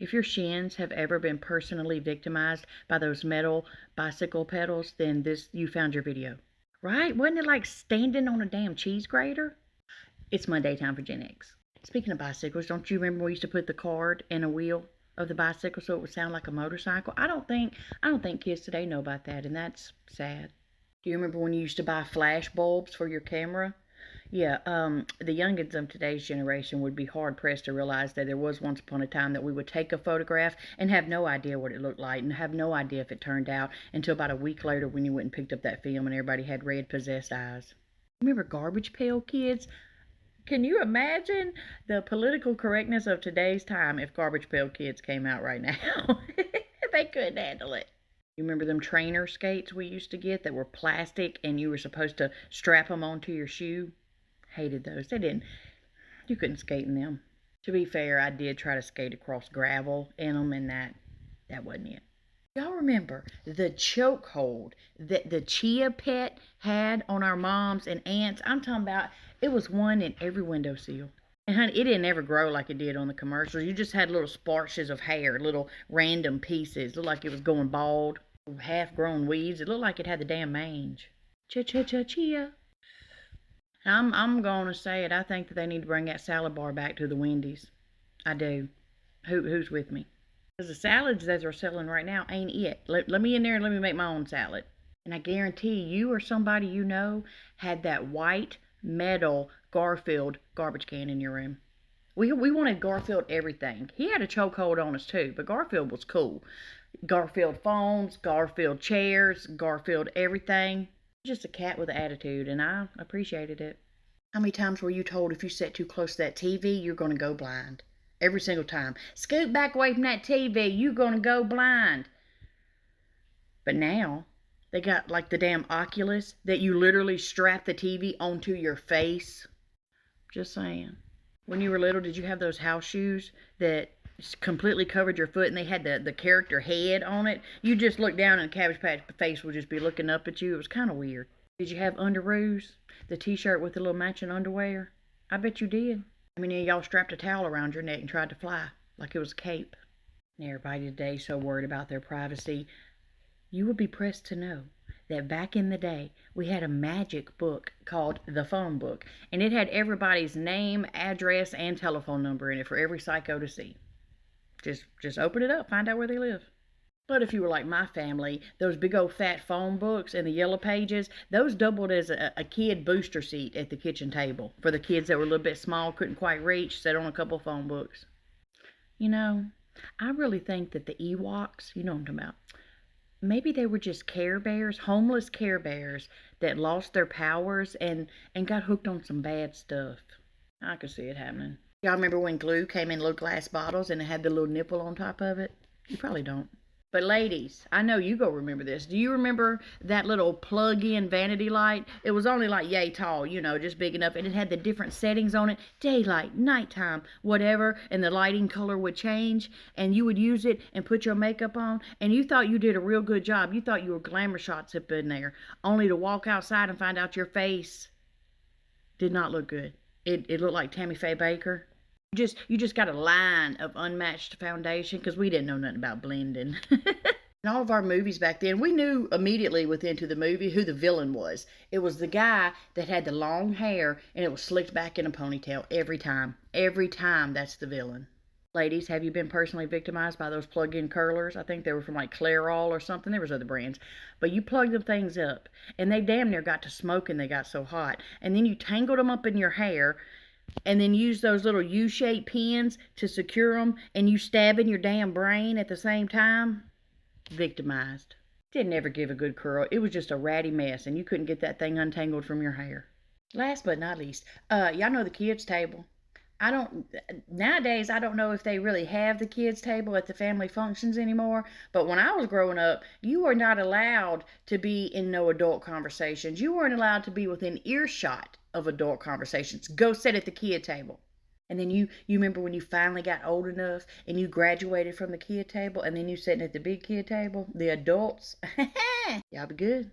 If your shins have ever been personally victimized by those metal bicycle pedals, then you found your video. Right? Wasn't it like standing on a damn cheese grater? It's Monday time for Gen X. Speaking of bicycles, don't you remember we used to put the cord in a wheel of the bicycle so it would sound like a motorcycle? I don't think kids today know about that, and that's sad. Do you remember when you used to buy flash bulbs for your camera? Yeah, the youngins of today's generation would be hard pressed to realize that there was once upon a time that we would take a photograph and have no idea what it looked like and have no idea if it turned out until about a week later when you went and picked up that film and everybody had red possessed eyes. Remember Garbage Pail Kids? Can you imagine the political correctness of today's time if Garbage Pail Kids came out right now? They couldn't handle it. You remember them trainer skates we used to get that were plastic and you were supposed to strap them onto your shoe? Hated those. You couldn't skate in them. To be fair, I did try to skate across gravel in them, and that wasn't it. Y'all remember the chokehold that the Chia pet had on our moms and aunts? I'm talking about it was one in every windowsill. And honey, it didn't ever grow like it did on the commercials. You just had little sparches of hair, little random pieces. It looked like it was going bald. Half-grown weeds. It looked like it had the damn mange. Chia. I'm going to say it. I think that they need to bring that salad bar back to the Wendy's. I do. Who's with me? Because the salads that they're selling right now ain't it. Let me in there and let me make my own salad. And I guarantee you or somebody you know had that white metal Garfield garbage can in your room. We wanted Garfield everything. He had a chokehold on us too, but Garfield was cool. Garfield phones, Garfield chairs, Garfield everything. Just a cat with an attitude, and I appreciated it. How many times were you told if you sat too close to that TV, you're going to go blind? Every single time. Scoot back away from that TV, you're going to go blind. But now, they got like the damn Oculus that you literally strap the TV onto your face. Just saying. When you were little, did you have those house shoes that completely covered your foot and they had the character head on it? You just look down and Cabbage Patch face would just be looking up at you. It was kind of weird. Did you have underoos? The t-shirt with the little matching underwear? I bet you did. I mean, y'all strapped a towel around your neck and tried to fly like it was a cape. And everybody today so worried about their privacy. You would be pressed to know that back in the day, we had a magic book called the phone book, and it had everybody's name, address, and telephone number in it for every psycho to see. Just open it up, find out where they live. But if you were like my family, those big old fat phone books and the yellow pages, those doubled as a kid booster seat at the kitchen table for the kids that were a little bit small, couldn't quite reach, sat on a couple phone books. You know, I really think that the Ewoks, you know what I'm talking about, maybe they were just Care Bears, homeless Care Bears that lost their powers and got hooked on some bad stuff. I could see it happening. Y'all remember when glue came in little glass bottles and it had the little nipple on top of it? You probably don't. But ladies, I know you go remember this. Do you remember that little plug-in vanity light? It was only like yay tall, you know, just big enough. And it had the different settings on it. Daylight, nighttime, whatever. And the lighting color would change. And you would use it and put your makeup on. And you thought you did a real good job. You thought you were glamour shots up in there. Only to walk outside and find out your face did not look good. It looked like Tammy Faye Baker. You just got a line of unmatched foundation because we didn't know nothing about blending. In all of our movies back then, we knew immediately within the movie who the villain was. It was the guy that had the long hair and it was slicked back in a ponytail every time. Every time, that's the villain. Ladies, have you been personally victimized by those plug-in curlers? I think they were from like Clairol or something. There was other brands. But you plugged them things up and they damn near got to smoking. They got so hot. And then you tangled them up in your hair and then use those little U-shaped pins to secure them, and you stab in your damn brain at the same time. Victimized. Didn't ever give a good curl. It was just a ratty mess, and you couldn't get that thing untangled from your hair. Last but not least, y'all know the kids' table. Nowadays, I don't know if they really have the kids' table at the family functions anymore, but when I was growing up, you were not allowed to be in no adult conversations. You weren't allowed to be within earshot of adult conversations. Go sit at the kid table. And then you remember when you finally got old enough and you graduated from the kid table and then you sitting at the big kid table, the adults. Y'all be good.